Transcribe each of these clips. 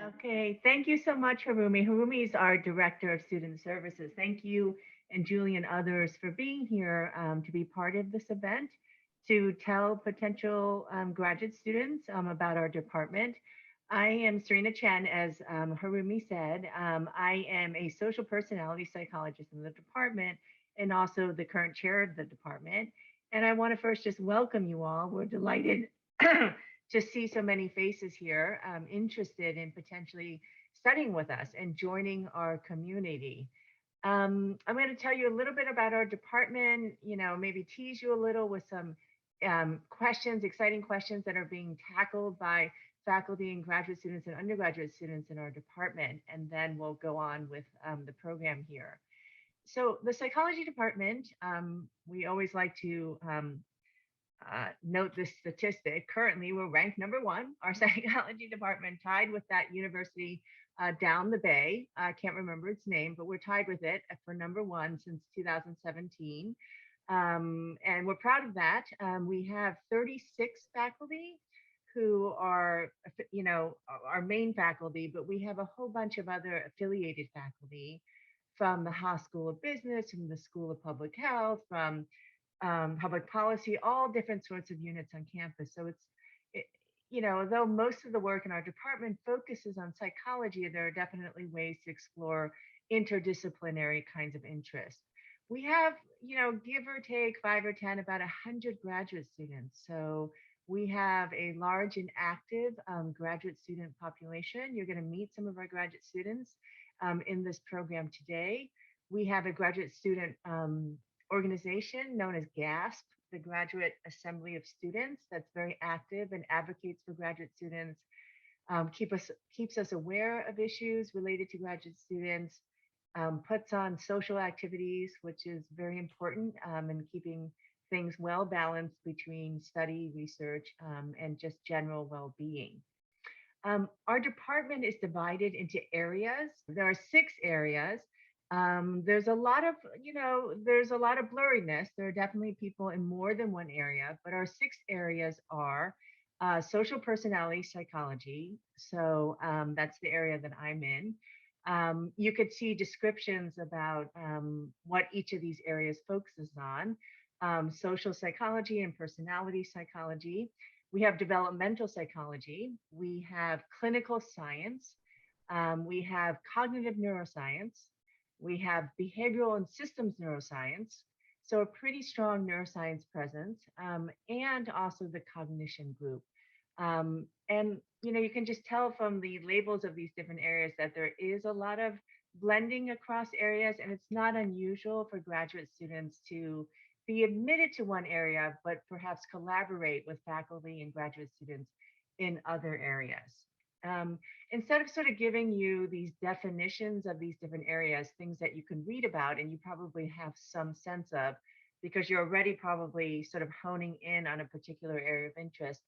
Okay, thank you so much, Harumi. Harumi is our Director of Student Services. Thank you, and Julie and others, for being here to be part of this event, to tell potential graduate students about our department. I am Serena Chen, as Harumi said. I am a social personality psychologist in the department and also the current chair of the department. And I want to first just welcome you all. We're delighted to see so many faces here interested in potentially studying with us and joining our community. I'm going to tell you a little bit about our department, maybe tease you a little with some questions, exciting questions that are being tackled by faculty and graduate students and undergraduate students in our department. And then we'll go on with the program here. So, the psychology department, we always like to note this statistic. Currently, we're ranked number one. Our psychology department tied with that university down the bay. I can't remember its name, but we're tied with it for number one since 2017. And we're proud of that. We have 36 faculty who are, our main faculty, but we have a whole bunch of other affiliated faculty from the Haas School of Business, from the School of Public Health, from public policy, all different sorts of units on campus. So it, though most of the work in our department focuses on psychology, there are definitely ways to explore interdisciplinary kinds of interests. We have, give or take 5 or 10, about 100 graduate students. So we have a large and active graduate student population. You're going to meet some of our graduate students in this program today. We have a graduate student organization known as GASP, the Graduate Assembly of Students, that's very active and advocates for graduate students, keeps us aware of issues related to graduate students, puts on social activities, which is very important in keeping things well balanced between study, research, and just general well-being. Our department is divided into areas. There are 6 areas. There's a lot of, there's a lot of blurriness. There are definitely people in more than one area, but our 6 areas are social personality psychology. So that's the area that I'm in. You could see descriptions about what each of these areas focuses on. Social psychology and personality psychology. We have developmental psychology. We have clinical science. We have cognitive neuroscience. We have behavioral and systems neuroscience, so a pretty strong neuroscience presence, and also the cognition group. And you can just tell from the labels of these different areas that there is a lot of blending across areas, and it's not unusual for graduate students to be admitted to one area, but perhaps collaborate with faculty and graduate students in other areas. Instead of sort of giving you these definitions of these different areas, things that you can read about and you probably have some sense of, because you're already probably sort of honing in on a particular area of interest,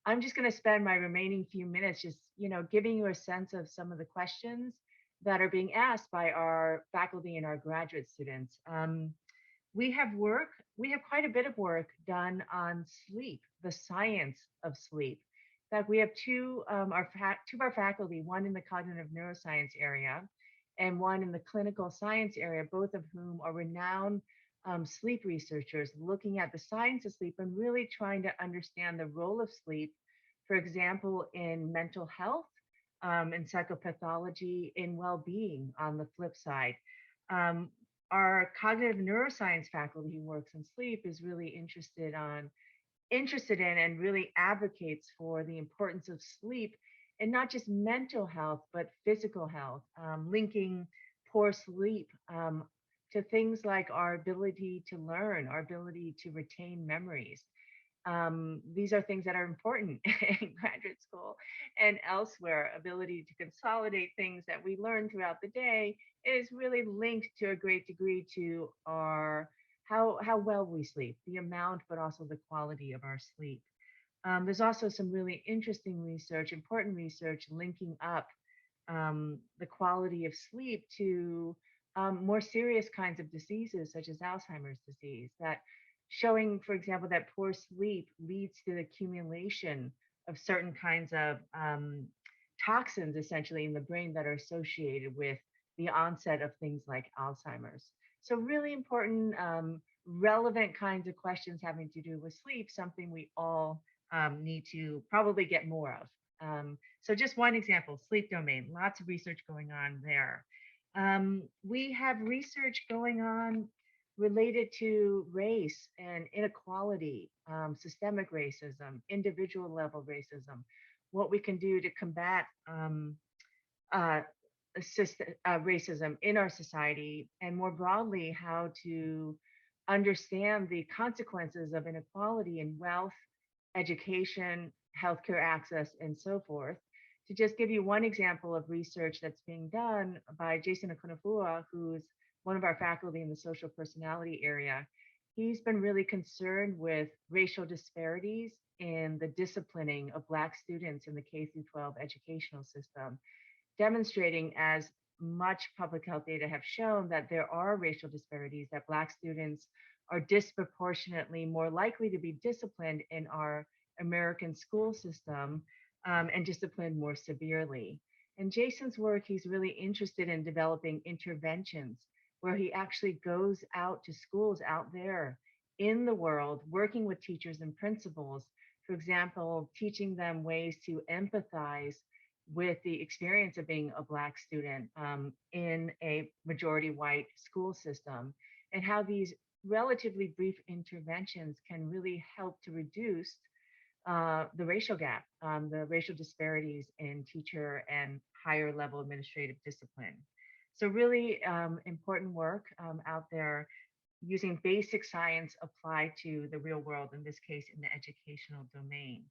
I'm just going to spend my remaining few minutes just, giving you a sense of some of the questions that are being asked by our faculty and our graduate students. We have quite a bit of work done on sleep, the science of sleep. In fact, we have two of our faculty, one in the cognitive neuroscience area and one in the clinical science area, both of whom are renowned sleep researchers looking at the science of sleep and really trying to understand the role of sleep, for example, in mental health and psychopathology, in well-being on the flip side. Um, our cognitive neuroscience faculty who works in sleep is really interested in and really advocates for the importance of sleep and not just mental health but physical health, linking poor sleep to things like our ability to learn, our ability to retain memories. These are things that are important in graduate school and elsewhere. Ability to consolidate things that we learn throughout the day is really linked to a great degree to our how well we sleep, the amount, but also the quality of our sleep. There's also some really interesting research, important research, linking up the quality of sleep to more serious kinds of diseases, such as Alzheimer's disease, that showing, for example, that poor sleep leads to the accumulation of certain kinds of toxins essentially in the brain that are associated with the onset of things like Alzheimer's. So really important, relevant kinds of questions having to do with sleep, something we all need to probably get more of. So just one example, sleep domain, lots of research going on there. We have research going on related to race and inequality, systemic racism, individual level racism, what we can do to combat uh, racism in our society, and more broadly, how to understand the consequences of inequality in wealth, education, healthcare access, and so forth. To just give you one example of research that's being done by Jason Akunafua, who's one of our faculty in the social personality area, he's been really concerned with racial disparities in the disciplining of Black students in the K through 12 educational system, demonstrating, as much public health data have shown, that there are racial disparities, that Black students are disproportionately more likely to be disciplined in our American school system, and disciplined more severely. In Jason's work, he's really interested in developing interventions where he actually goes out to schools out there in the world, working with teachers and principals, for example, teaching them ways to empathize with the experience of being a Black student in a majority white school system, and how these relatively brief interventions can really help to reduce the racial gap, the racial disparities in teacher and higher level administrative discipline. So really important work out there using basic science applied to the real world, in this case, in the educational domain.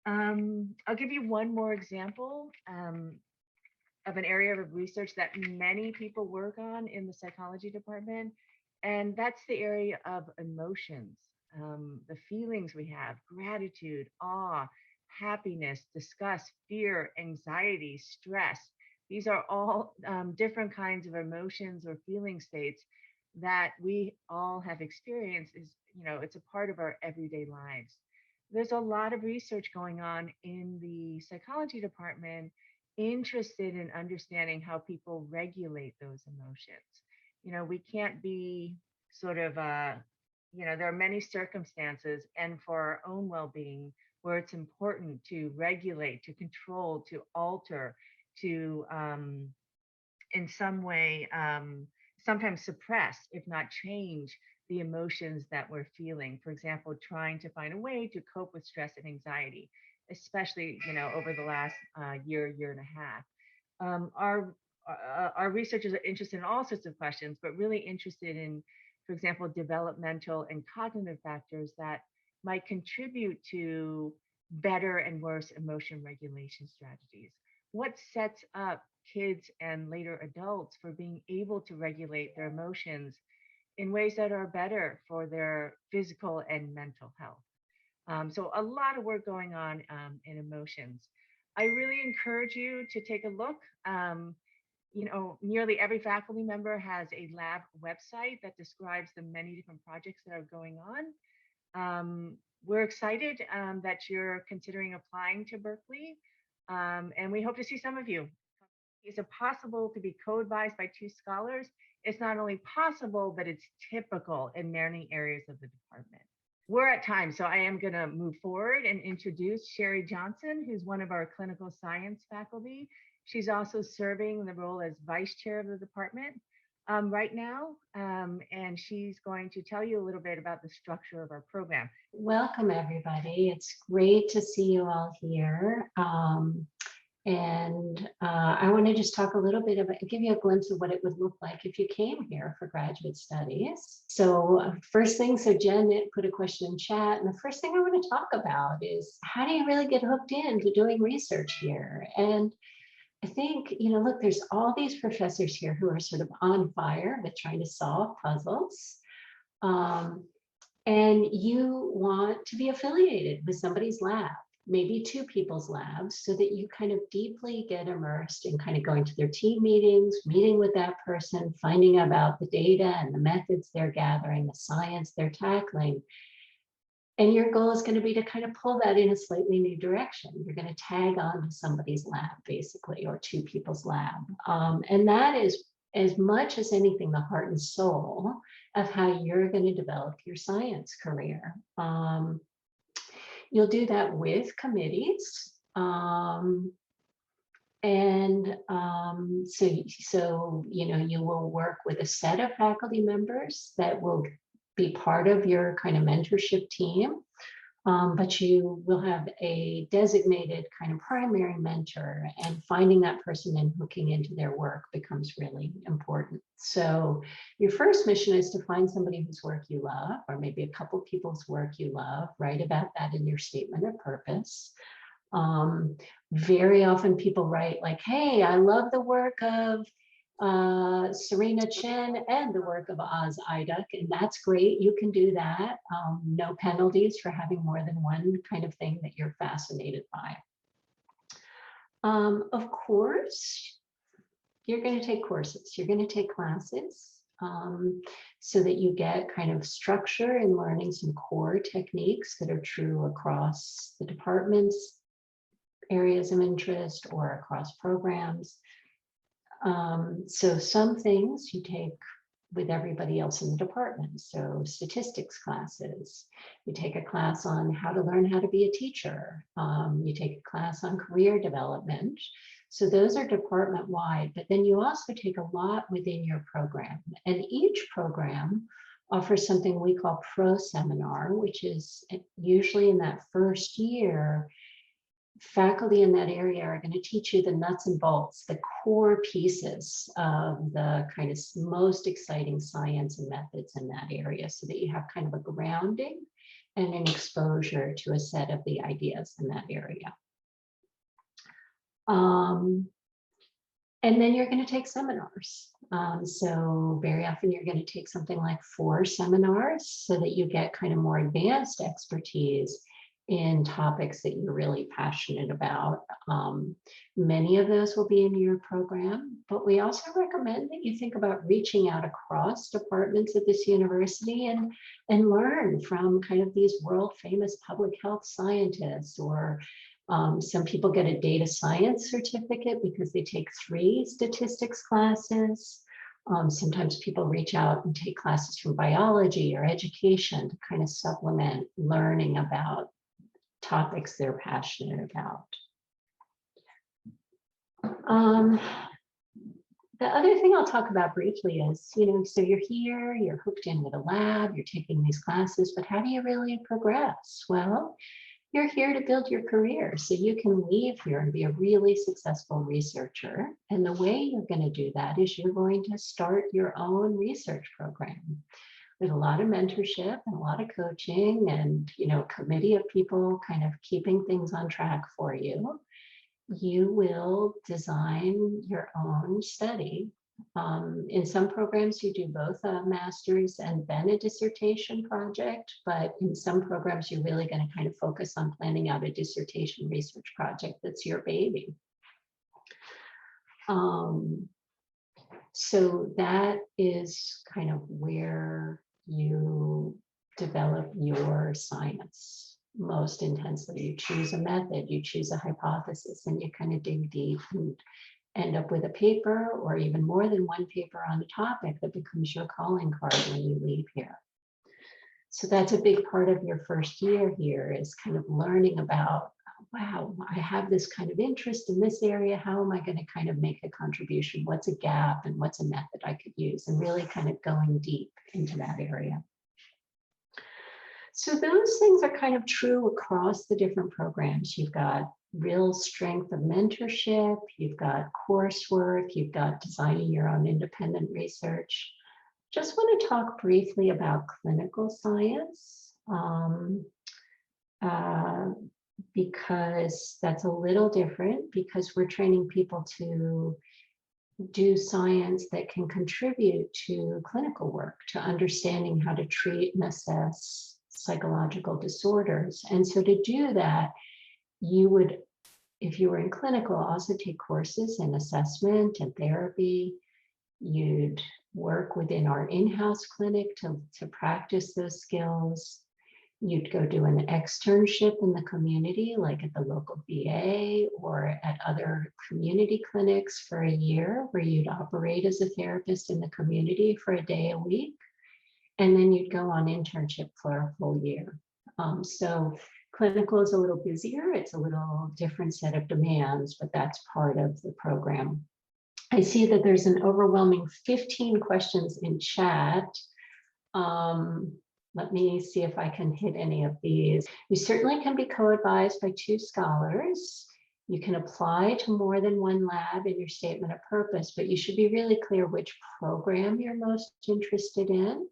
I'll give you one more example of an area of research that many people work on in the psychology department, and that's the area of emotions, the feelings we have: gratitude, awe, happiness, disgust, fear, anxiety, stress. These are all different kinds of emotions or feeling states that we all have experienced. Is, you know, it's a part of our everyday lives. There's a lot of research going on in the psychology department interested in understanding how people regulate those emotions. You know, we can't be sort of, there are many circumstances, and for our own well being, where it's important to regulate, to control, to alter, to in some way, sometimes suppress, if not change, the emotions that we're feeling. For example, trying to find a way to cope with stress and anxiety, especially, over the last year and a half. Our researchers are interested in all sorts of questions, but really interested in, for example, developmental and cognitive factors that might contribute to better and worse emotion regulation strategies. What sets up kids and later adults for being able to regulate their emotions in ways that are better for their physical and mental health? So a lot of work going on in emotions. I really encourage you to take a look. Nearly every faculty member has a lab website that describes the many different projects that are going on. We're excited that you're considering applying to Berkeley, and we hope to see some of you. Is it possible to be co-advised by two scholars? It's not only possible, but it's typical in many areas of the department. We're at time, so I am going to move forward and introduce Sherry Johnson, who's one of our clinical science faculty. She's also serving the role as vice chair of the department right now, and she's going to tell you a little bit about the structure of our program. Welcome, everybody. It's great to see you all here. I want to just talk a little bit about, give you a glimpse of what it would look like if you came here for graduate studies. So first thing, so Jen put a question in chat, and the first thing I want to talk about is, how do you really get hooked into doing research here? And I think, look, there's all these professors here who are sort of on fire with trying to solve puzzles. And you want to be affiliated with somebody's lab, maybe two people's labs, so that you kind of deeply get immersed in kind of going to their team meetings, meeting with that person, finding out about the data and the methods they're gathering, the science they're tackling. And your goal is going to be to kind of pull that in a slightly new direction. You're going to tag on to somebody's lab, basically, or two people's lab. And that is, as much as anything, the heart and soul of how you're going to develop your science career. You'll do that with committees. So, you know, you will work with a set of faculty members that will be part of your kind of mentorship team, but you will have a designated kind of primary mentor, and finding that person and hooking into their work becomes really important. So your first mission is to find somebody whose work you love, or maybe a couple people's work you love. Write about that in your statement of purpose. Very often people write like, hey, I love the work of Serena Chen and the work of Oz Iduk, and that's great. You can do that. No penalties for having more than one kind of thing that you're fascinated by. Of course, you're going to take courses. You're going to take classes so that you get kind of structure in learning some core techniques that are true across the department's areas of interest or across programs. So some things you take with everybody else in the department. So statistics classes, you take a class on how to learn how to be a teacher. You take a class on career development. So those are department wide, but then you also take a lot within your program, and each program offers something we call pro seminar, which is usually in that first year. Faculty in that area are going to teach you the nuts and bolts, the core pieces of the kind of most exciting science and methods in that area, so that you have kind of a grounding and an exposure to a set of the ideas in that area. And then you're going to take seminars. So very often you're going to take something like 4 seminars so that you get kind of more advanced expertise in topics that you're really passionate about. Many of those will be in your program, but we also recommend that you think about reaching out across departments at this university and learn from kind of these world famous public health scientists, or some people get a data science certificate because they take 3 statistics classes. Sometimes people reach out and take classes from biology or education to kind of supplement learning about topics they're passionate about. The other thing I'll talk about briefly is, you know, so you're here, you're hooked in with a lab, you're taking these classes, but how do you really progress? Well, you're here to build your career so you can leave here and be a really successful researcher. And the way you're going to do that is you're going to start your own research program with a lot of mentorship and a lot of coaching, and, you know, a committee of people kind of keeping things on track for you. You will design your own study. In some programs, you do both a master's and then a dissertation project, but in some programs, you're really going to kind of focus on planning out a dissertation research project that's your baby. So that is kind of where you develop your science most intensely. You choose a method, you choose a hypothesis, and you kind of dig deep and end up with a paper, or even more than one paper on a topic that becomes your calling card when you leave here. So that's a big part of your first year here, is kind of learning about, wow, I have this kind of interest in this area. How am I going to kind of make a contribution? What's a gap and what's a method I could use? And really kind of going deep into that area. So those things are kind of true across the different programs. You've got real strength of mentorship, you've got coursework, you've got designing your own independent research. Just want to talk briefly about clinical science, because that's a little different, because we're training people to do science that can contribute to clinical work, to understanding how to treat and assess psychological disorders. And so to do that, you would, if you were in clinical, also take courses in assessment and therapy. You'd work within our in-house clinic to practice those skills. You'd go do an externship in the community, like at the local VA or at other community clinics for a year, where you'd operate as a therapist in the community for a day a week. And then you'd go on internship for a full year. So clinical is a little busier. It's a little different set of demands, but that's part of the program. I see that there's an overwhelming 15 questions in chat. Let me see if I can hit any of these. You certainly can be co-advised by 2 scholars. You can apply to more than one lab in your statement of purpose, but you should be really clear which program you're most interested in.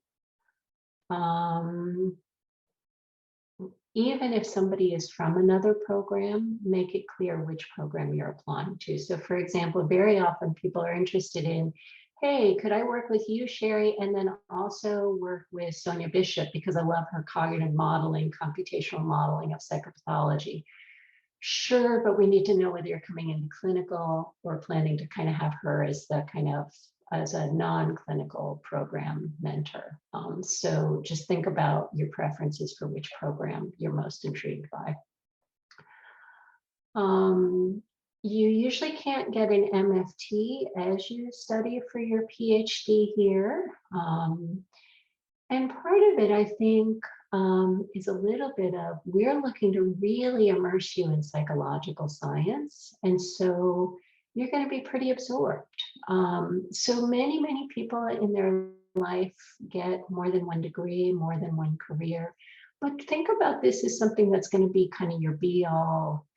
Even if somebody is from another program, make it clear which program you're applying to. So for example, very often people are interested in, hey, could I work with you, Sherry, and then also work with Sonia Bishop because I love her cognitive modeling, computational modeling of psychopathology. Sure, but we need to know whether you're coming into clinical or planning to kind of have her as the kind of as a non-clinical program mentor. So just think about your preferences for which program you're most intrigued by. You usually can't get an MFT as you study for your PhD here. And part of it, I think, is a little bit of, we're looking to really immerse you in psychological science. And so you're going to be pretty absorbed. So many people in their life get more than one degree, more than one career. But think about this as something that's going to be kind of your be all,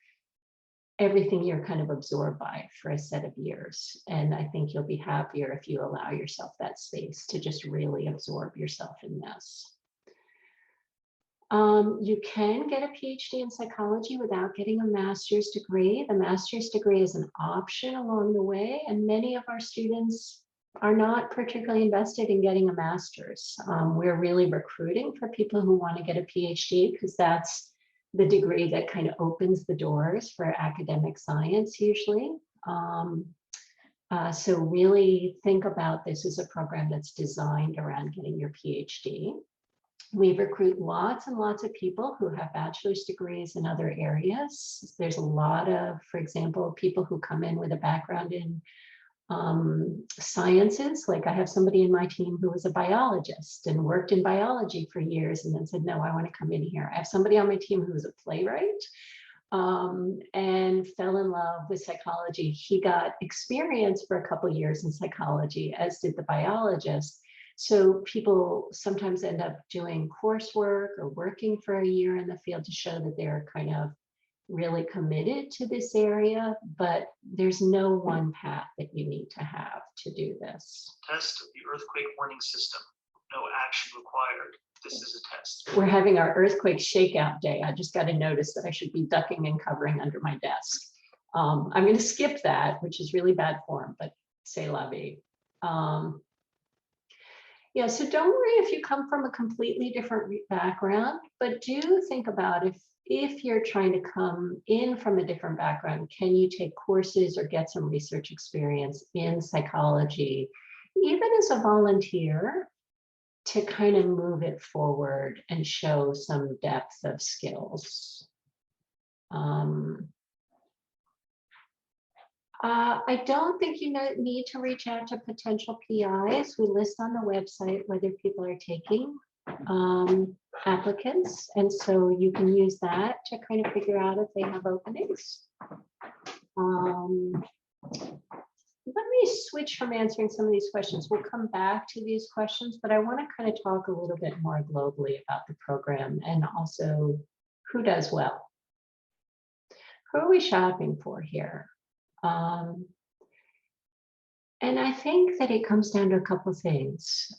everything you're kind of absorbed by for a set of years. And I think you'll be happier if you allow yourself that space to just really absorb yourself in this. You can get a PhD in psychology without getting a master's degree. The master's degree is an option along the way, and many of our students are not particularly invested in getting a master's. We're really recruiting for people who want to get a PhD because that's the degree that kind of opens the doors for academic science usually. So really think about this as a program that's designed around getting your PhD. We recruit lots and lots of people who have bachelor's degrees in other areas. There's a lot of, for example, people who come in with a background in sciences. Like I have somebody in my team who was a biologist and worked in biology for years and then said, no, I want to come in here. I have somebody on my team who was a playwright and fell in love with psychology. He got experience for a couple of years in psychology, as did the biologist. So people sometimes end up doing coursework or working for a year in the field to show that they're kind of really committed to this area, but there's no one path that you need to have to do this. Test of the earthquake warning system. No action required. This is a test. We're having our earthquake shakeout day. I just got a notice that I should be ducking and covering under my desk. I'm going to skip that, which is really bad form, but c'est la vie. Yeah, so don't worry if you come from a completely different background, but do think about if you're trying to come in from a different background, can you take courses or get some research experience in psychology, even as a volunteer, to kind of move it forward and show some depth of skills. I don't think you need to reach out to potential PIs. We list on the website whether people are taking applicants, and so you can use that to kind of figure out if they have openings. Let me switch from answering some of these questions. We'll come back to these questions, but I want to kind of talk a little bit more globally about the program and also who does well. Who are we shopping for here? And I think that it comes down to a couple of things.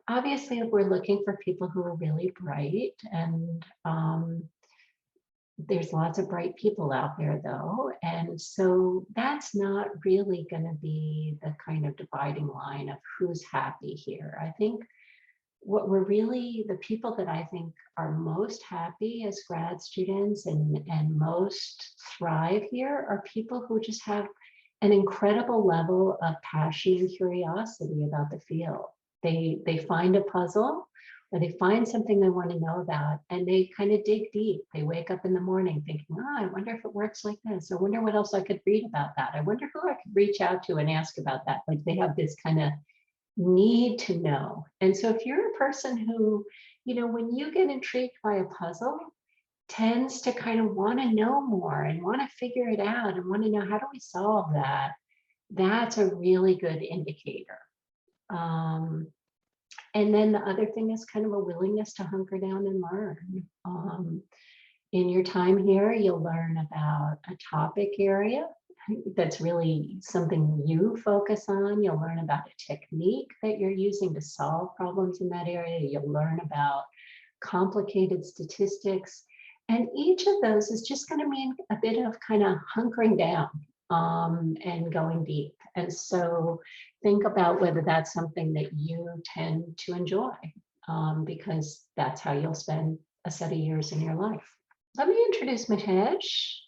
Obviously, if we're looking for people who are really bright, and there's lots of bright people out there though. And so that's not really going to be the kind of dividing line of who's happy here. I think what we're really, the people that I think are most happy as grad students and most thrive here are people who just have an incredible level of passion and curiosity about the field. They find a puzzle or they find something they want to know about, and they kind of dig deep. They wake up in the morning thinking, oh, I wonder if it works like this. I wonder what else I could read about that. I wonder who I could reach out to and ask about that. Like they have this kind of need to know. And so if you're a person who, when you get intrigued by a puzzle, tends to kind of want to know more and want to figure it out and want to know, how do we solve that? That's a really good indicator. And then the other thing is kind of a willingness to hunker down and learn. In your time here, you'll learn about a topic area that's really something you focus on. You'll learn about a technique that you're using to solve problems in that area. You'll learn about complicated statistics. And each of those is just going to mean a bit of kind of hunkering down and going deep. And so think about whether that's something that you tend to enjoy, because that's how you'll spend a set of years in your life. Let me introduce Mahesh.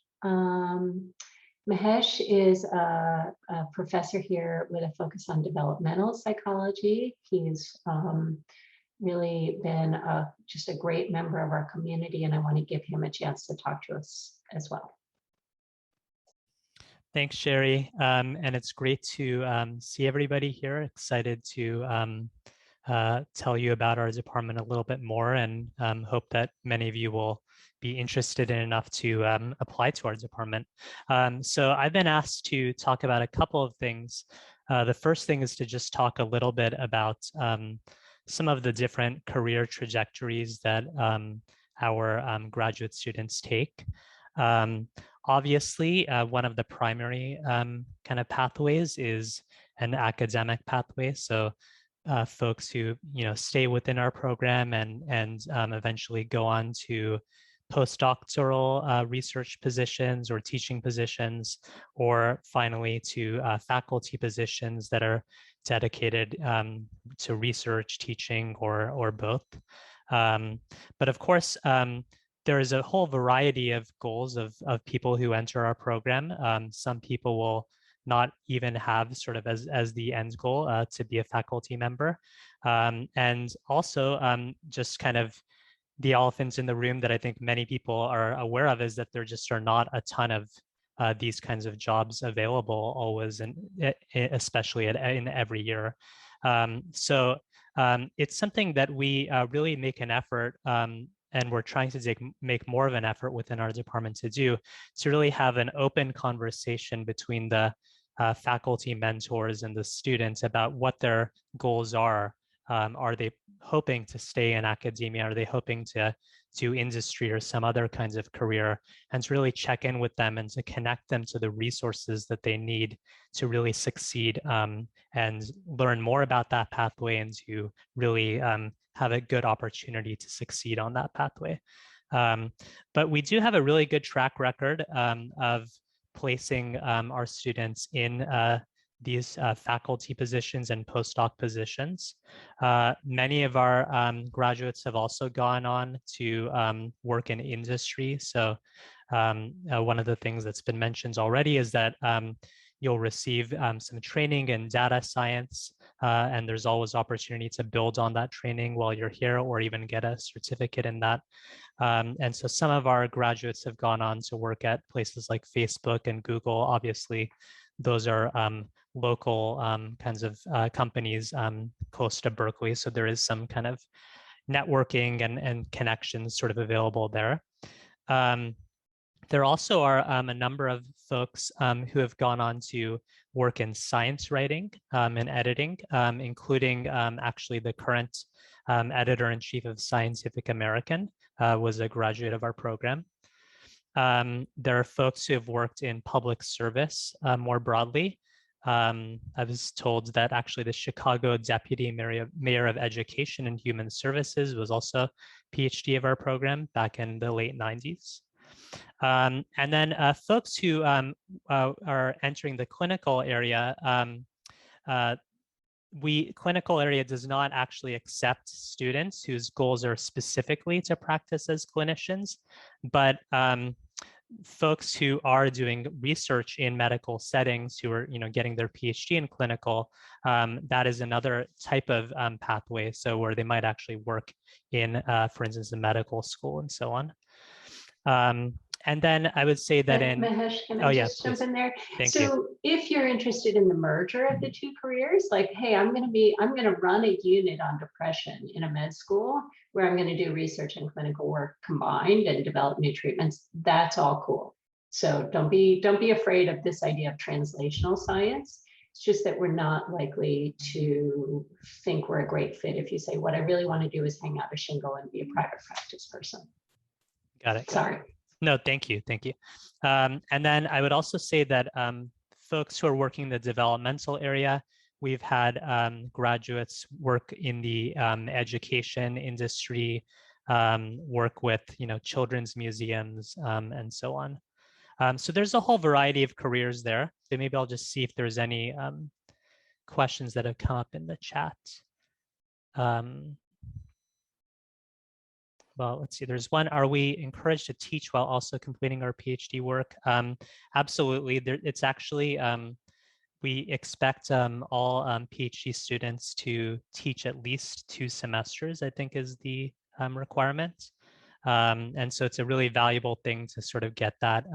Mahesh is a professor here with a focus on developmental psychology. He's really been just a great member of our community, and I want to give him a chance to talk to us as well. Thanks, Sherry. And it's great to see everybody here. Excited to tell you about our department a little bit more, and hope that many of you will be interested in enough to apply to our department. So I've been asked to talk about a couple of things. The first thing is to just talk a little bit about some of the different career trajectories that our graduate students take. Obviously, one of the primary kind of pathways is an academic pathway. So folks who stay within our program and eventually go on to postdoctoral research positions or teaching positions, or finally to faculty positions that are dedicated to research, teaching, or both. But of course, there is a whole variety of goals of people who enter our program. Some people will not even have sort of as the end goal to be a faculty member. And also just kind of the elephant in the room that I think many people are aware of is that there just are not a ton of these kinds of jobs available always, and especially in every year. So it's something that we really make an effort, and we're trying to make more of an effort within our department to do, to really have an open conversation between the faculty mentors and the students about what their goals are. Are they hoping to stay in academia? Are they hoping to do industry or some other kinds of career? And to really check in with them and to connect them to the resources that they need to really succeed and learn more about that pathway, and to really have a good opportunity to succeed on that pathway. But we do have a really good track record of placing our students in these faculty positions and postdoc positions. Many of our graduates have also gone on to work in industry. So one of the things that's been mentioned already is that you'll receive some training in data science, and there's always opportunity to build on that training while you're here, or even get a certificate in that. And so some of our graduates have gone on to work at places like Facebook and Google. Obviously, those are local kinds of companies close to Berkeley. So there is some kind of networking and connections sort of available there. There also are a number of folks who have gone on to work in science writing and editing, including actually the current editor-in-chief of Scientific American was a graduate of our program. There are folks who have worked in public service more broadly. I was told that actually the Chicago Deputy Mayor of Education and Human Services was also a PhD of our program back in the late 90s. And then folks who are entering the clinical area, clinical area does not actually accept students whose goals are specifically to practice as clinicians, but folks who are doing research in medical settings, who are getting their PhD in clinical, that is another type of pathway. So where they might actually work in, for instance, a medical school and so on. And then I would say that in Mahesh, can oh I yeah, just jump please. in there? Thank you. So if you're interested in the merger of the two careers, like, hey, I'm going to run a unit on depression in a med school where I'm going to do research and clinical work combined and develop new treatments. That's all cool. So don't be afraid of this idea of translational science. It's just that we're not likely to think we're a great fit if you say, what I really want to do is hang out a shingle and be a private practice person. Got it. Sorry. No, thank you. Thank you. And then I would also say that folks who are working in the developmental area, we've had graduates work in the education industry, work with children's museums, and so on. So there's a whole variety of careers there. So maybe I'll just see if there's any questions that have come up in the chat. Well, let's see, there's one. Are we encouraged to teach while also completing our PhD work? Absolutely. It's actually, we expect all PhD students to teach at least 2 semesters, I think is the requirement. And so it's a really valuable thing to sort of get that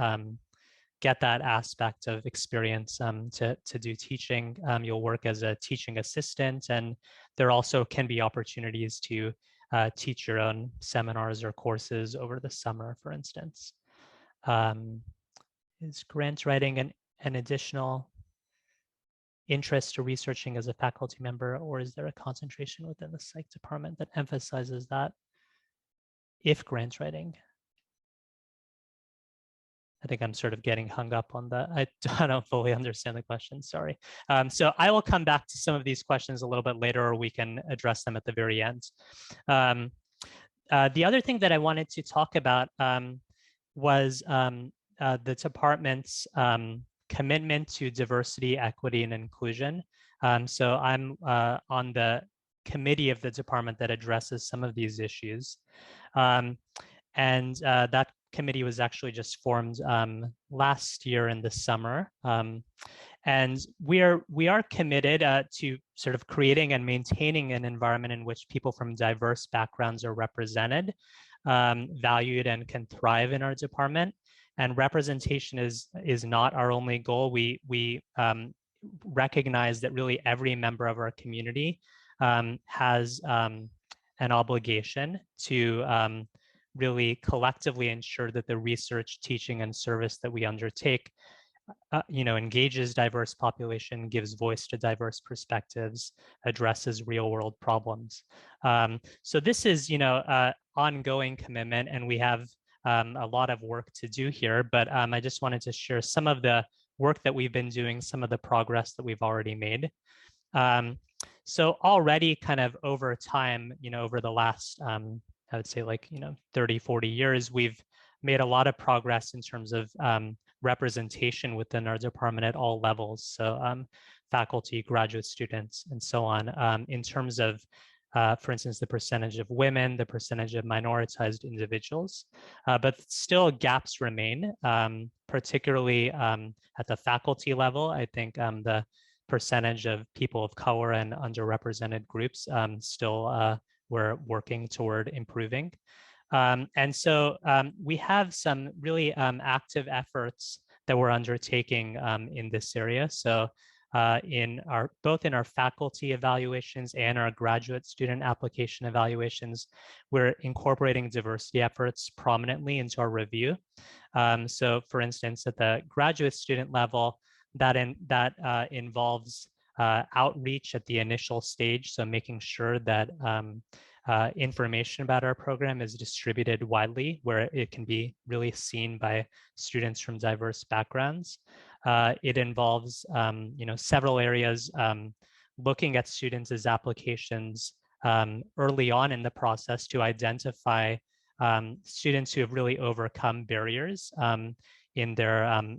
aspect of experience to do teaching. You'll work as a teaching assistant, and there also can be opportunities to teach your own seminars or courses over the summer, for instance. Is grant writing an additional interest to researching as a faculty member, or is there a concentration within the psych department that emphasizes that? If grant writing, I think I'm sort of getting hung up on that. I don't fully understand the question, sorry. So I will come back to some of these questions a little bit later, or we can address them at the very end. The other thing that I wanted to talk about was the department's commitment to diversity, equity, and inclusion. So I'm on the committee of the department that addresses some of these issues. And that committee was actually just formed last year in the summer. And we are committed to sort of creating and maintaining an environment in which people from diverse backgrounds are represented, valued, and can thrive in our department. And representation is not our only goal. We recognize that really every member of our community has an obligation to really collectively ensure that the research, teaching, and service that we undertake engages diverse population, gives voice to diverse perspectives, addresses real world problems. So this is, ongoing commitment, and we have a lot of work to do here, but I just wanted to share some of the work that we've been doing, some of the progress that we've already made. So already kind of over time, over the last, I would say 30, 40 years, we've made a lot of progress in terms of representation within our department at all levels. So faculty, graduate students, and so on, in terms of, for instance, the percentage of women, the percentage of minoritized individuals, but still gaps remain, particularly at the faculty level. I think the percentage of people of color and underrepresented groups still we're working toward improving. And so we have some really active efforts that we're undertaking in this area. So both in our faculty evaluations and our graduate student application evaluations, we're incorporating diversity efforts prominently into our review. So for instance, at the graduate student level, that involves outreach at the initial stage. So making sure that information about our program is distributed widely, where it can be really seen by students from diverse backgrounds. It involves, several areas, looking at students' applications early on in the process to identify students who have really overcome barriers in their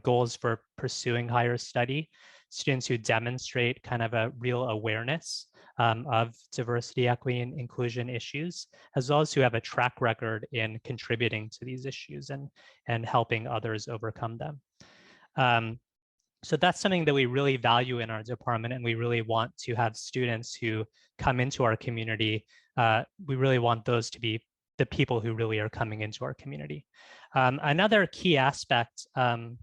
goals for pursuing higher study. students who demonstrate kind of a real awareness of diversity, equity, and inclusion issues, as well as who have a track record in contributing to these issues and helping others overcome them. So that's something that we really value in our department, and we really want to have students who come into our community. We really want those to be the people who really are coming into our community. Another key aspect of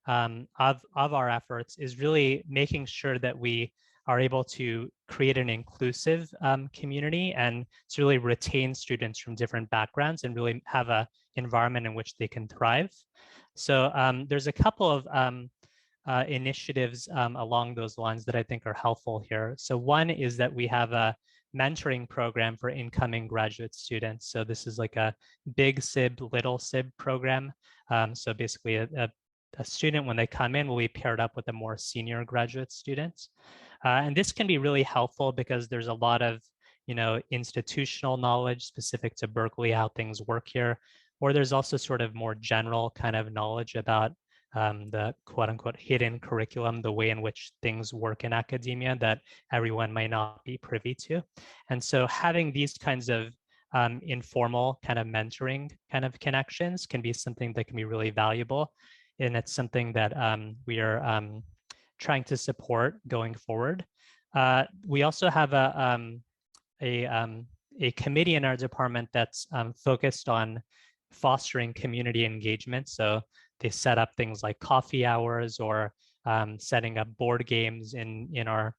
our efforts is really making sure that we are able to create an inclusive community and to really retain students from different backgrounds and really have an environment in which they can thrive. So there's a couple of initiatives along those lines that I think are helpful here. So one is that we have a mentoring program for incoming graduate students. So this is like a big SIB, little SIB program. So basically a student, when they come in, will be paired up with a more senior graduate student. And this can be really helpful because there's a lot of, institutional knowledge specific to Berkeley, how things work here, or there's also sort of more general kind of knowledge about the quote unquote hidden curriculum, the way in which things work in academia that everyone might not be privy to. And so having these kinds of informal kind of mentoring kind of connections can be something that can be really valuable. And it's something that we are trying to support going forward. We also have a committee in our department that's focused on fostering community engagement. So they set up things like coffee hours or setting up board games in our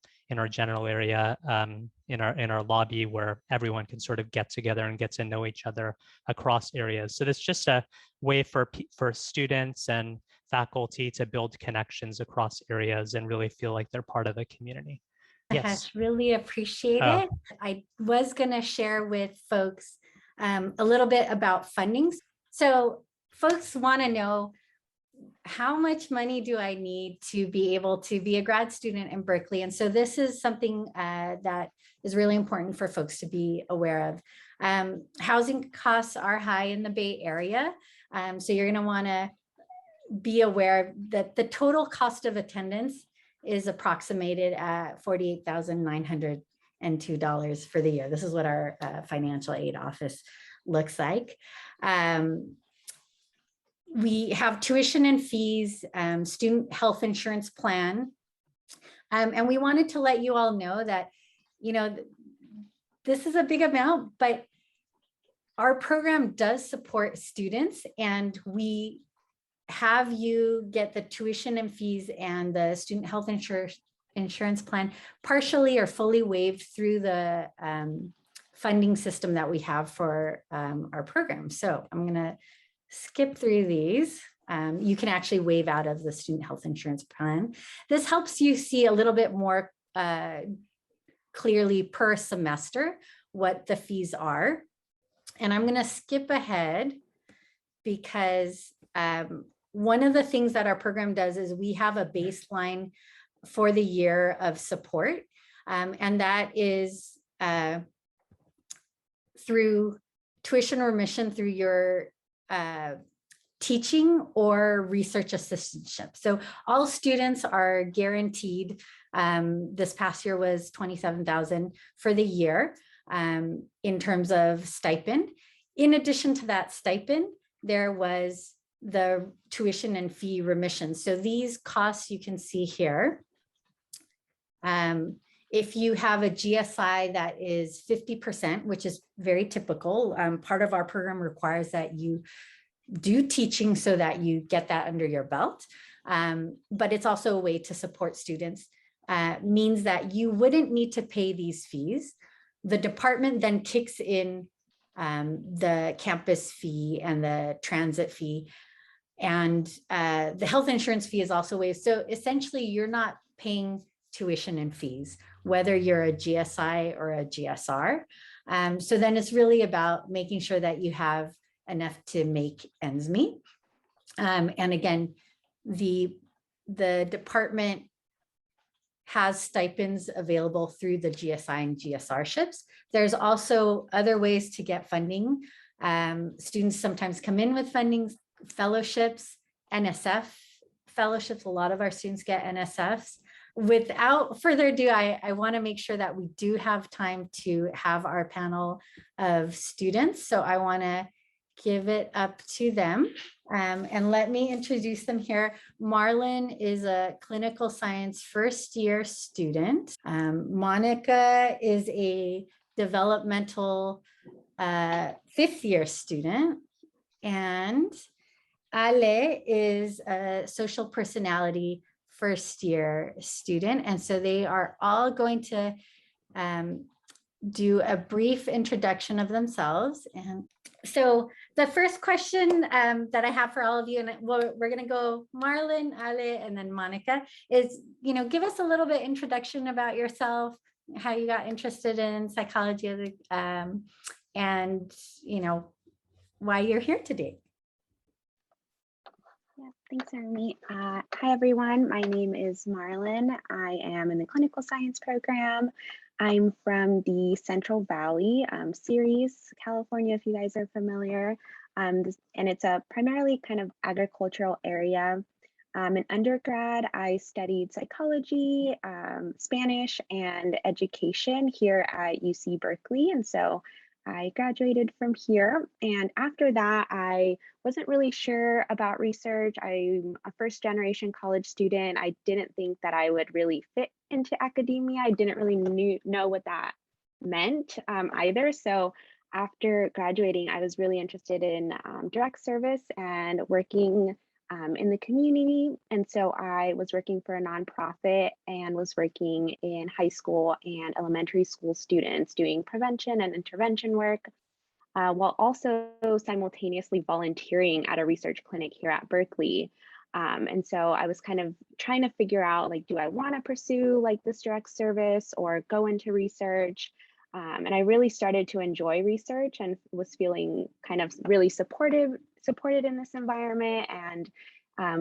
general area, in our lobby, where everyone can sort of get together and get to know each other across areas. So it's just a way for students and faculty to build connections across areas and really feel like they're part of a community. Yes. Really appreciate it. I was going to share with folks a little bit about funding. So folks want to know, how much money do I need to be able to be a grad student in Berkeley? And so this is something that is really important for folks to be aware of. Housing costs are high in the Bay Area. So you're going to want to be aware that the total cost of attendance is approximated at $48,902 for the year. This is what our financial aid office looks like. We have tuition and fees, student health insurance plan. And we wanted to let you all know that, this is a big amount, but our program does support students, and we have you get the tuition and fees and the student health insurance plan partially or fully waived through the funding system that we have for our program. So I'm going to skip through these. You can actually waive out of the student health insurance plan. This helps you see a little bit more clearly per semester what the fees are. And I'm going to skip ahead because one of the things that our program does is we have a baseline for the year of support. And that is through tuition remission through your teaching or research assistantship. So all students are guaranteed. This past year was $27,000 for the year in terms of stipend. In addition to that stipend, there was the tuition and fee remission. So these costs you can see here. If you have a GSI that is 50%, which is very typical, part of our program requires that you do teaching so that you get that under your belt. But it's also a way to support students, means that you wouldn't need to pay these fees. The department then kicks in the campus fee and the transit fee, and the health insurance fee is also waived. So essentially you're not paying tuition and fees, whether you're a GSI or a GSR. So then it's really about making sure that you have enough to make ends meet. And again, the department has stipends available through the GSI and GSR ships. There's also other ways to get funding. Students sometimes come in with funding, fellowships, NSF fellowships. A lot of our students get NSFs. without further ado, I want to make sure that we do have time to have our panel of students. So I want to give it up to them. And let me introduce them here. Marlon is a clinical science first year student. Monica is a developmental fifth year student. And Ale is a social personality first year student. And so they are all going to do a brief introduction of themselves. And so the first question that I have for all of you, and we're going to go Marlon, Ale, and then Monica, is, give us a little bit introduction about yourself, how you got interested in psychology, and, why you're here today. Yeah, thanks, Army. Hi, everyone. My name is Marlon. I am in the clinical science program. I'm from the Central Valley series, California, if you guys are familiar. And it's a primarily kind of agricultural area. In undergrad, I studied psychology, Spanish, and education here at UC Berkeley. And so I graduated from here. And after that, I wasn't really sure about research. I'm a first generation college student. I didn't think that I would really fit into academia. I didn't really know what that meant either. So after graduating, I was really interested in direct service and working in the community. And so I was working for a nonprofit and was working in high school and elementary school students doing prevention and intervention work, while also simultaneously volunteering at a research clinic here at Berkeley. And so I was kind of trying to figure out, like, do I want to pursue like this direct service or go into research? And I really started to enjoy research and was feeling kind of really supported in this environment, and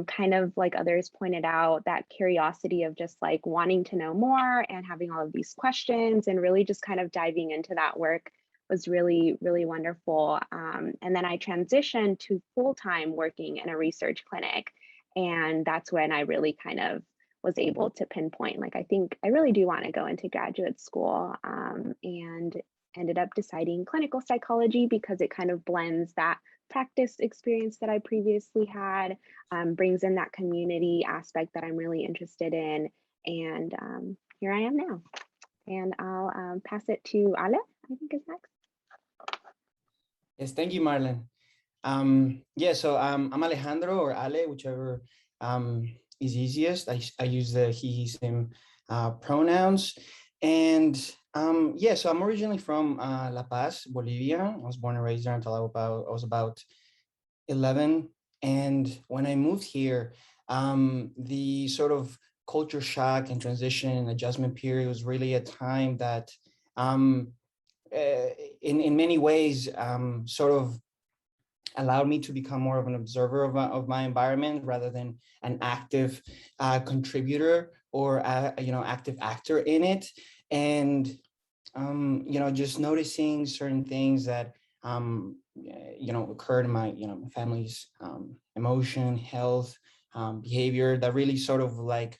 kind of like others pointed out, that curiosity of just like wanting to know more and having all of these questions and really just kind of diving into that work was really, really wonderful. And then I transitioned to full-time working in a research clinic. And that's when I really kind of was able to pinpoint, like, I think I really do want to go into graduate school, and ended up deciding clinical psychology because it kind of blends that practice experience that I previously had, brings in that community aspect that I'm really interested in. And here I am now. And I'll pass it to Ale, I think is next. Yes, thank you, Marlon. Yeah, so I'm Alejandro, or Ale, whichever is easiest. I use the he, him pronouns. And yeah, so I'm originally from La Paz, Bolivia. I was born and raised there until I was about 11. And when I moved here, the sort of culture shock and transition and adjustment period was really a time that in many ways sort of allowed me to become more of an observer of my environment rather than an active contributor or active actor in it. And just noticing certain things that occurred in my my family's emotion, health, behavior, that really sort of like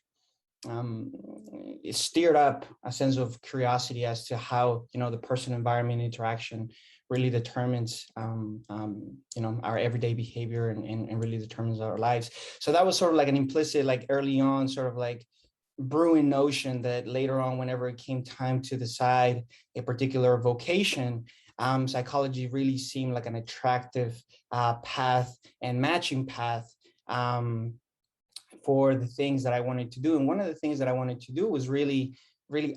it stirred up a sense of curiosity as to how the person environment interaction really determines our everyday behavior and really determines our lives. So that was sort of like an implicit, like early on, sort of like brewing notion that later on, whenever it came time to decide a particular vocation, psychology really seemed like an attractive path and matching path for the things that I wanted to do. And one of the things that I wanted to do was really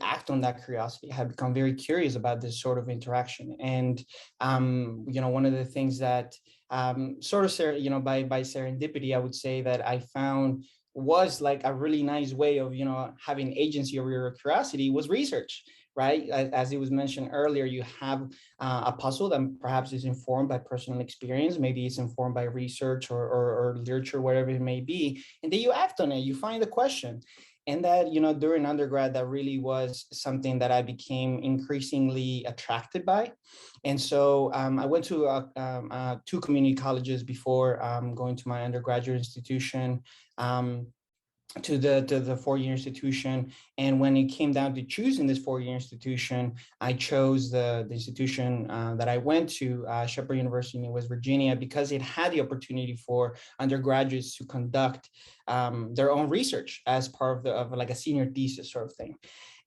act on that curiosity. I had become very curious about this sort of interaction. And, one of the things that sort of, by serendipity, I would say that I found was like a really nice way of, having agency over your curiosity was research, right? As it was mentioned earlier, you have a puzzle that perhaps is informed by personal experience. Maybe it's informed by research or literature, whatever it may be. And then you act on it, you find the question. And that, during undergrad, that really was something that I became increasingly attracted by. And so I went to 2 community colleges before going to my undergraduate institution. to the four-year institution. And when it came down to choosing this four-year institution, I chose the institution that I went to, Shepherd University in West Virginia, because it had the opportunity for undergraduates to conduct their own research as part of like a senior thesis sort of thing.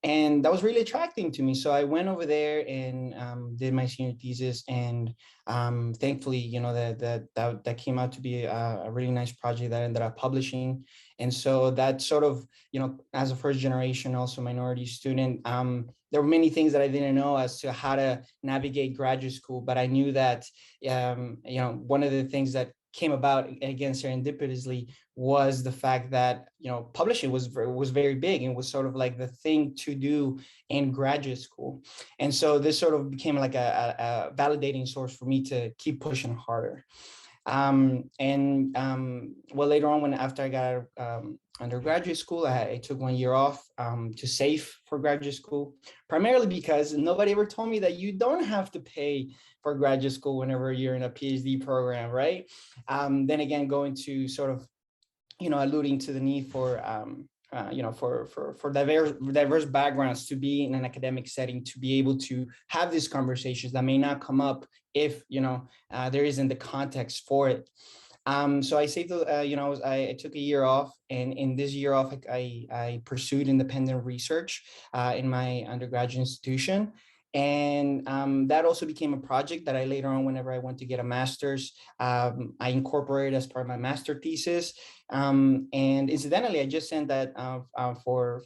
And that was really attracting to me. So I went over there and did my senior thesis, and thankfully, you know, that came out to be a really nice project that I ended up publishing. And so that sort of, you know, as a first generation, also minority student, there were many things that I didn't know as to how to navigate graduate school, but I knew that, you know, one of the things that came about, again, serendipitously, was the fact that, you know, publishing was very big and was sort of like the thing to do in graduate school. And so this sort of became like a validating source for me to keep pushing harder. Well, later on, after I got out of undergraduate school, I took 1 year off to save for graduate school, primarily because nobody ever told me that you don't have to pay for graduate school whenever you're in a PhD program, right? Then again, going to sort of, you know, alluding to the need for you know, for diverse backgrounds to be in an academic setting, to be able to have these conversations that may not come up if, you know, there isn't the context for it. So I saved, you know, I took a year off, and in this year off, I pursued independent research in my undergraduate institution. And that also became a project that I later on, whenever I went to get a master's, I incorporated as part of my master thesis. And incidentally, I just sent that for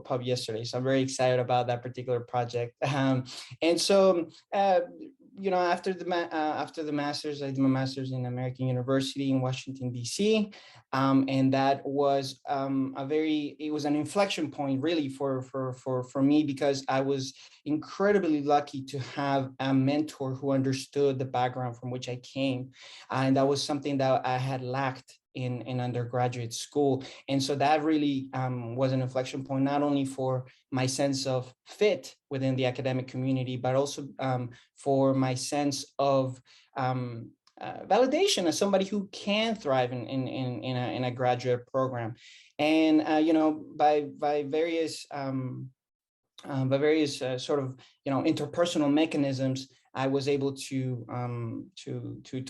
pub yesterday. So I'm very excited about that particular project. And so, you know, after the master's, I did my master's in American University in Washington, D.C. And that was it was an inflection point really for me, because I was incredibly lucky to have a mentor who understood the background from which I came. And that was something that I had lacked in undergraduate school. And so that really was an inflection point, not only for my sense of fit within the academic community, but also for my sense of validation as somebody who can thrive in a graduate program. And you know, by various sort of, you know, interpersonal mechanisms, I was able to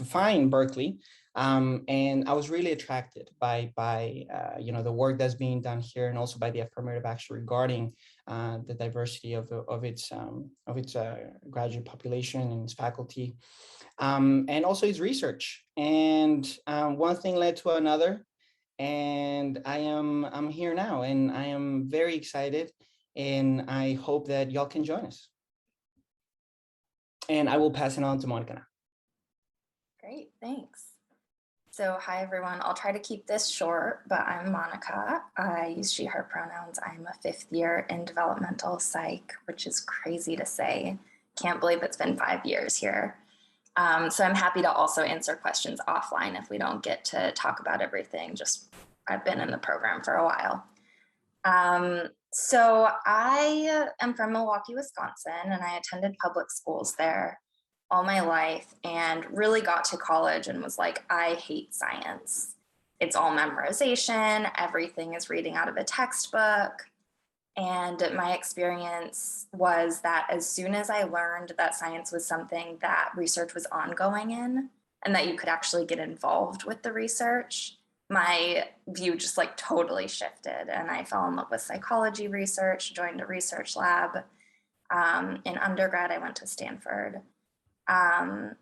find Berkeley, and I was really attracted by you know, the work that's being done here, and also by the affirmative action regarding the diversity of its graduate population and its faculty, and also its research. And one thing led to another, and I'm here now, and I am very excited. And I hope that y'all can join us. And I will pass it on to Monica now. Great, thanks. So hi, everyone. I'll try to keep this short, but I'm Monica. I use she, her pronouns. I'm a 5th year in developmental psych, which is crazy to say. Can't believe it's been 5 years here. So I'm happy to also answer questions offline if we don't get to talk about everything. Just I've been in the program for a while. So I am from Milwaukee, Wisconsin, and I attended public schools there all my life, and really got to college and was like, I hate science. It's all memorization. Everything is reading out of a textbook. And my experience was that as soon as I learned that science was something that research was ongoing in, and that you could actually get involved with the research, my view just like totally shifted, and I fell in love with psychology research, joined a research lab. In undergrad, I went to Stanford, and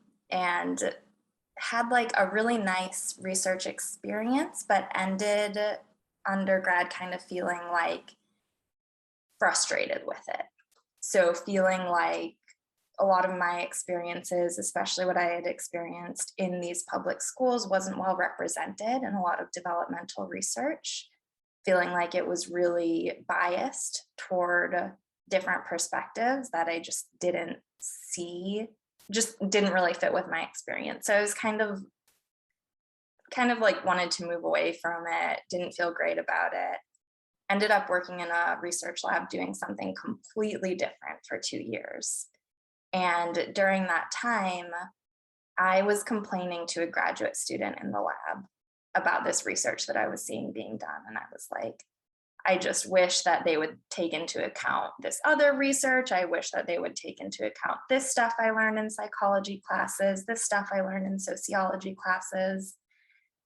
had like a really nice research experience, but ended undergrad kind of feeling like frustrated with it. So feeling like a lot of my experiences, especially what I had experienced in these public schools, wasn't well represented in a lot of developmental research, feeling like it was really biased toward different perspectives that I just didn't see, just didn't really fit with my experience. So I was kind of like wanted to move away from it, didn't feel great about it. Ended up working in a research lab doing something completely different for 2 years. And during that time, I was complaining to a graduate student in the lab about this research that I was seeing being done. And I was like, I just wish that they would take into account this other research. I wish that they would take into account this stuff I learned in psychology classes, this stuff I learned in sociology classes.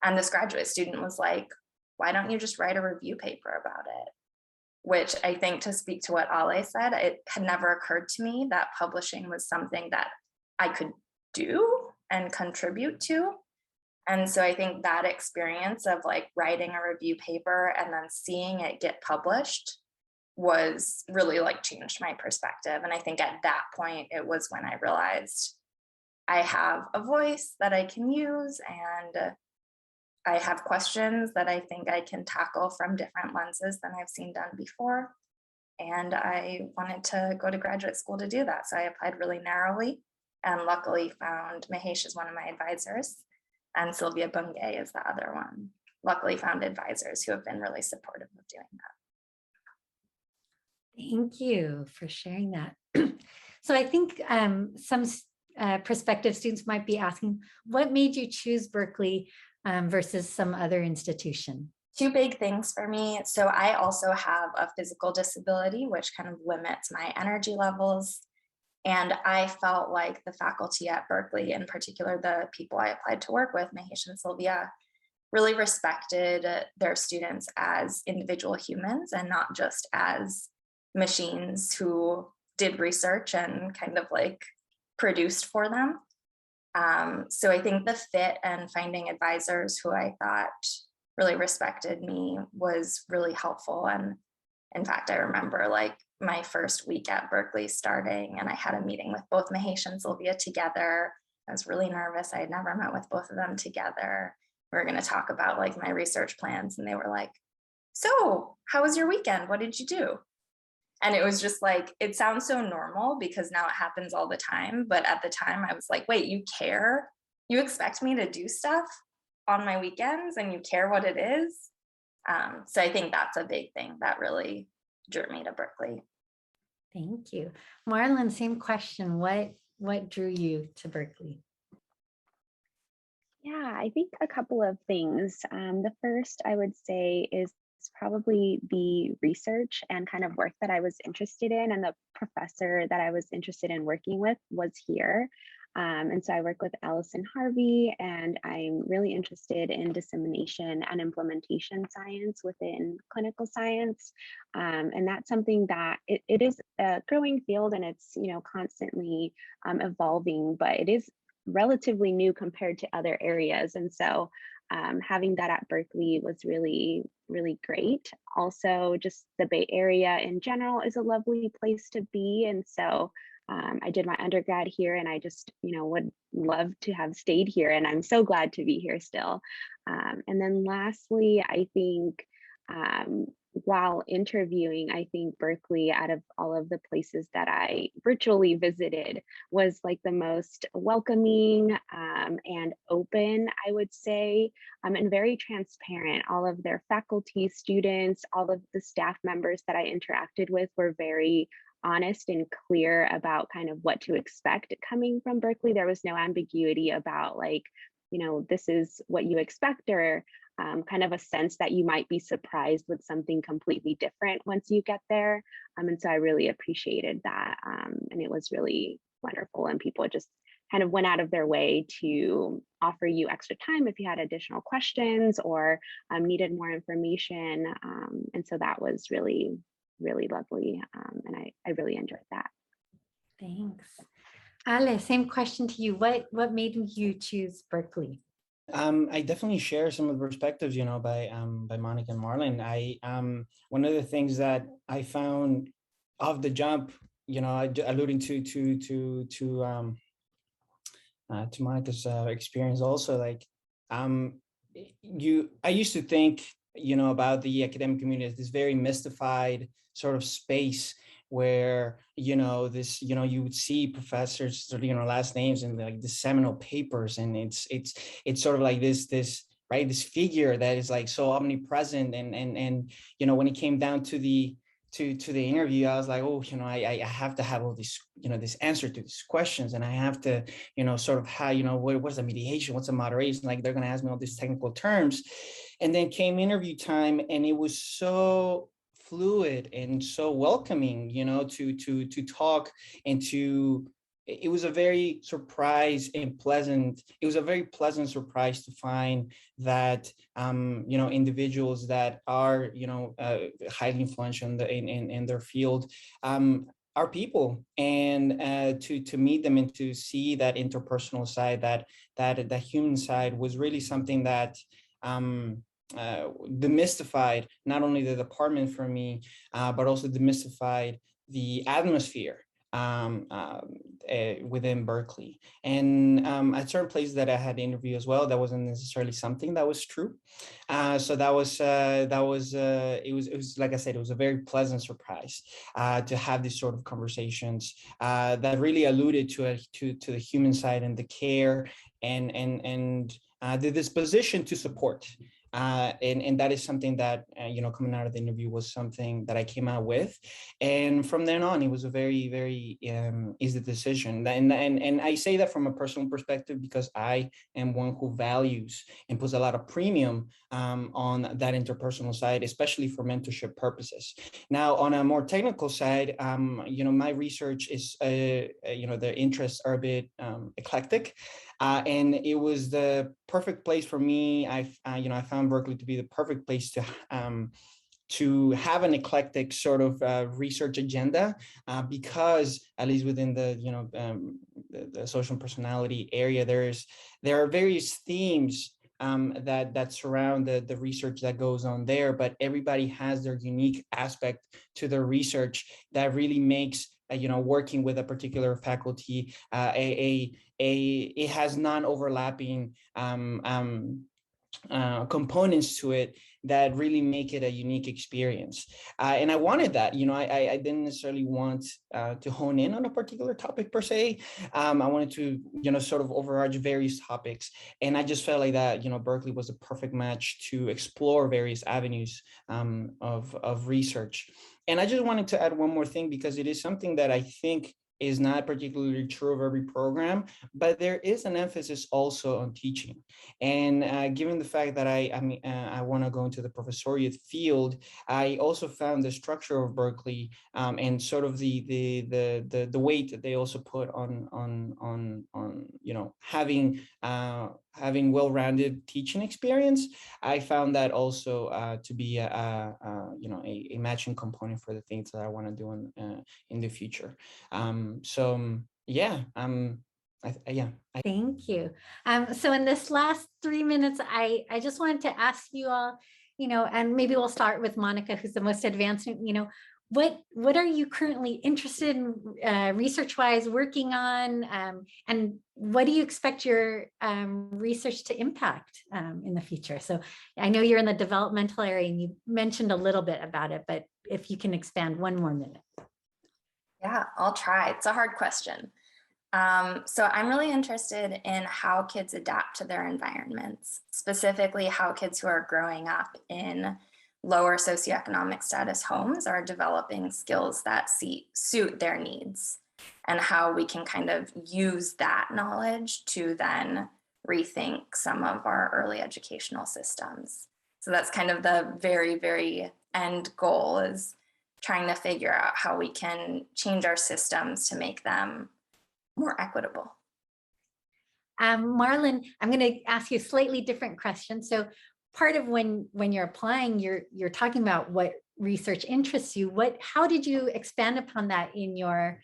And this graduate student was like, why don't you just write a review paper about it? Which I think, to speak to what Ale said, it had never occurred to me that publishing was something that I could do and contribute to. And so I think that experience of like writing a review paper and then seeing it get published was really like changed my perspective. And I think at that point, it was when I realized I have a voice that I can use, and I have questions that I think I can tackle from different lenses than I've seen done before. And I wanted to go to graduate school to do that. So I applied really narrowly, and luckily found Mahesh as one of my advisors, and Sylvia Bungay is the other one. Luckily found advisors who have been really supportive of doing that. Thank you for sharing that. So I think some prospective students might be asking, what made you choose Berkeley versus some other institution? Two big things for me. So I also have a physical disability, which kind of limits my energy levels. And I felt like the faculty at Berkeley, in particular, the people I applied to work with, Mahesh and Sylvia, really respected their students as individual humans and not just as machines who did research and kind of like produced for them. So I think the fit and finding advisors who I thought really respected me was really helpful. And in fact, I remember like my first week at Berkeley starting, and I had a meeting with both Mahesh and Sylvia together. I was really nervous. I had never met with both of them together. We were going to talk about like my research plans, and they were like, so how was your weekend? What did you do? And it was just like, it sounds so normal because now it happens all the time. But at the time I was like, wait, you care? You expect me to do stuff on my weekends and you care what it is? So I think that's a big thing that really drew me to Berkeley. Thank you. Marlon, same question. What drew you to Berkeley? Yeah, I think a couple of things. The first I would say is probably the research and kind of work that I was interested in, and the professor that I was interested in working with was here. And so I work with Allison Harvey, and I'm really interested in dissemination and implementation science within clinical science. And that's something that it is a growing field, and it's, you know, constantly evolving, but it is relatively new compared to other areas. And so having that at Berkeley was really, really great. Also, just the Bay Area in general is a lovely place to be. And so I did my undergrad here, and I just, you know, would love to have stayed here. And I'm so glad to be here still. And then lastly, I think while interviewing, I think Berkeley, out of all of the places that I virtually visited, was like the most welcoming and open, I would say, and very transparent. All of their faculty, students, all of the staff members that I interacted with were very honest and clear about kind of what to expect coming from Berkeley. There was no ambiguity about like, you know, this is what you expect, or kind of a sense that you might be surprised with something completely different once you get there. And so I really appreciated that. And it was really wonderful. And people just kind of went out of their way to offer you extra time if you had additional questions or needed more information. And so that was really, really lovely. And I really enjoyed that. Thanks. Ale, same question to you. What made you choose Berkeley? I definitely share some of the perspectives, you know, by Monica and Marlon. One of the things that I found off the jump, you know, alluding to Monica's experience also, like I used to think, you know, about the academic community as this very mystified sort of space where, you know, this, you know, you would see professors, you know, last names and like the seminal papers, and it's sort of like this right, this figure that is like so omnipresent, and you know, when it came down to the to the interview, I was like, oh, I have to have all this, this answer to these questions, and I have to, sort of how, what's a mediation, what's a moderation, like they're going to ask me all these technical terms. And then came interview time, and it was so fluid and so welcoming, to talk and to. It was a very it was a very pleasant surprise to find that individuals that are highly influential in their field are people, and to meet them and to see that interpersonal side, that human side, was really something that demystified not only the department for me, but also demystified the atmosphere within Berkeley. And at certain places that I had interviewed as well, that wasn't necessarily something that was true. So it was like I said, it was a very pleasant surprise to have these sort of conversations that really alluded to the human side and the care and the disposition to support. And that is something that, coming out of the interview, was something that I came out with. And from then on, it was a very, very easy decision. And I say that from a personal perspective, because I am one who values and puts a lot of premium on that interpersonal side, especially for mentorship purposes. Now, on a more technical side, my research is, the interests are a bit eclectic. And it was the perfect place for me. I found Berkeley to be the perfect place to have an eclectic sort of research agenda, because at least within the social personality area, there are various themes that surround the research that goes on there, but everybody has their unique aspect to their research that really makes working with a particular faculty it has non-overlapping components to it that really make it a unique experience. And I wanted that, I didn't necessarily want to hone in on a particular topic per se. I wanted to, sort of overarch various topics. And I just felt like that, Berkeley was a perfect match to explore various avenues of research. And I just wanted to add one more thing, because it is something that I think is not particularly true of every program, but there is an emphasis also on teaching. And given the fact that I want to go into the professoriate field, I also found the structure of Berkeley and sort of the weight that they also put on having well-rounded teaching experience. I found that also to be a matching component for the things that I want to do in the future. Thank you. So in this last 3 minutes, I just wanted to ask you all, and maybe we'll start with Monica, who's the most advanced, what are you currently interested in research-wise working on, and what do you expect your research to impact in the future? So I know you're in the developmental area and you mentioned a little bit about it, but if you can expand 1 more minute. Yeah, I'll try. It's a hard question. So I'm really interested in how kids adapt to their environments, specifically how kids who are growing up in lower socioeconomic status homes are developing skills that suit their needs, and how we can kind of use that knowledge to then rethink some of our early educational systems. So that's kind of the very, very end goal, is trying to figure out how we can change our systems to make them more equitable. Marlon, I'm going to ask you a slightly different question. So part of when you're applying, you're talking about what research interests you. How did you expand upon that in your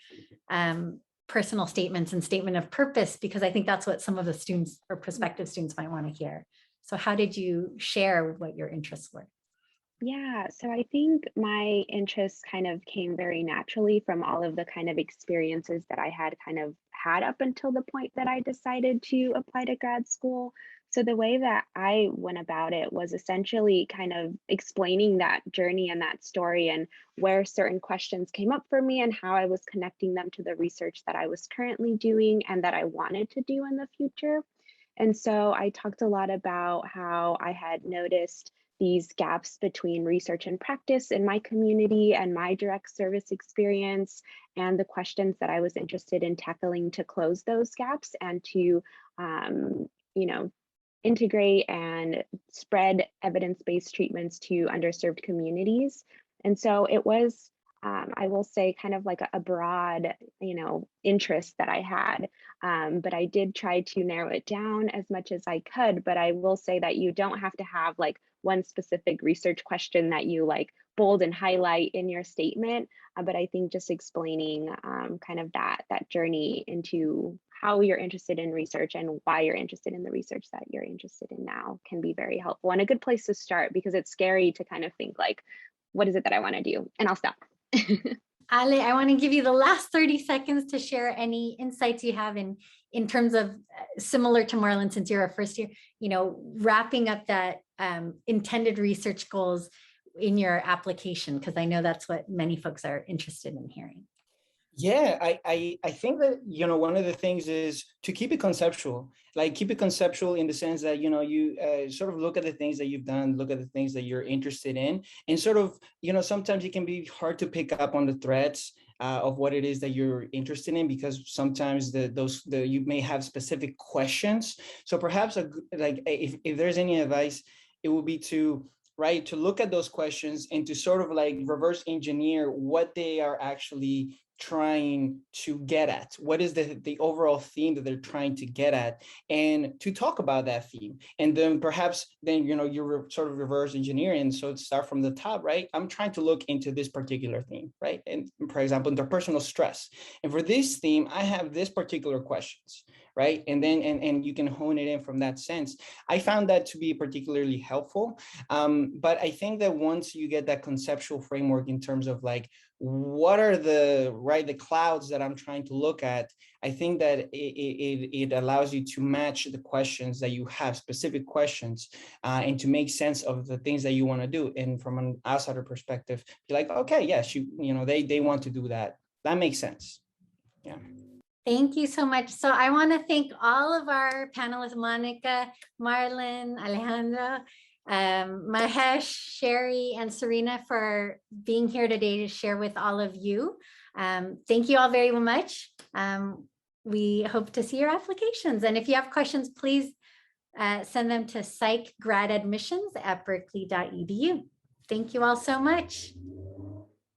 personal statements and statement of purpose? Because I think that's what some of the students or prospective students might want to hear. So how did you share what your interests were? Yeah, so I think my interests kind of came very naturally from all of the kind of experiences that I had up until the point that I decided to apply to grad school. So the way that I went about it was essentially kind of explaining that journey and that story, and where certain questions came up for me and how I was connecting them to the research that I was currently doing and that I wanted to do in the future. And so I talked a lot about how I had noticed these gaps between research and practice in my community and my direct service experience, and the questions that I was interested in tackling to close those gaps and to, you know, integrate and spread evidence-based treatments to underserved communities. And so it was, I will say, kind of like a broad, interest that I had, but I did try to narrow it down as much as I could. But I will say that you don't have to have like one specific research question that you like bold and highlight in your statement. But I think just explaining kind of that journey into how you're interested in research and why you're interested in the research that you're interested in now can be very helpful and a good place to start, because it's scary to kind of think like, what is it that I want to do? And I'll stop. Ale, I want to give you the last 30 seconds to share any insights you have in terms of similar to Marlon, since you're a first year, wrapping up that intended research goals in your application, because I know that's what many folks are interested in hearing. Yeah, I think that, one of the things is to keep it conceptual, in the sense that, you sort of look at the things that you've done, look at the things that you're interested in, and sort of, sometimes it can be hard to pick up on the threads of what it is that you're interested in, because sometimes you may have specific questions. So perhaps if there's any advice, it would be to look at those questions and to sort of like reverse engineer what they are actually trying to get at. What is the overall theme that they're trying to get at, and to talk about that theme. And then perhaps you're sort of reverse engineering. So start from the top, right? I'm trying to look into this particular theme, right? And for example, interpersonal stress. And for this theme, I have this particular questions, right? And then and you can hone it in from that sense. I found that to be particularly helpful. But I think that once you get that conceptual framework in terms of like, what are the clouds that I'm trying to look at, I think that it allows you to match the questions that you have, specific questions, and to make sense of the things that you want to do. And from an outsider perspective, you're like, okay, yes, they want to do that. That makes sense. Yeah. Thank you so much. So I want to thank all of our panelists, Monica, Marlon, Alejandro, Mahesh, Sherry, and Serena, for being here today to share with all of you. Thank you all very much. We hope to see your applications. And if you have questions, please send them to psychgradadmissions@berkeley.edu. Thank you all so much.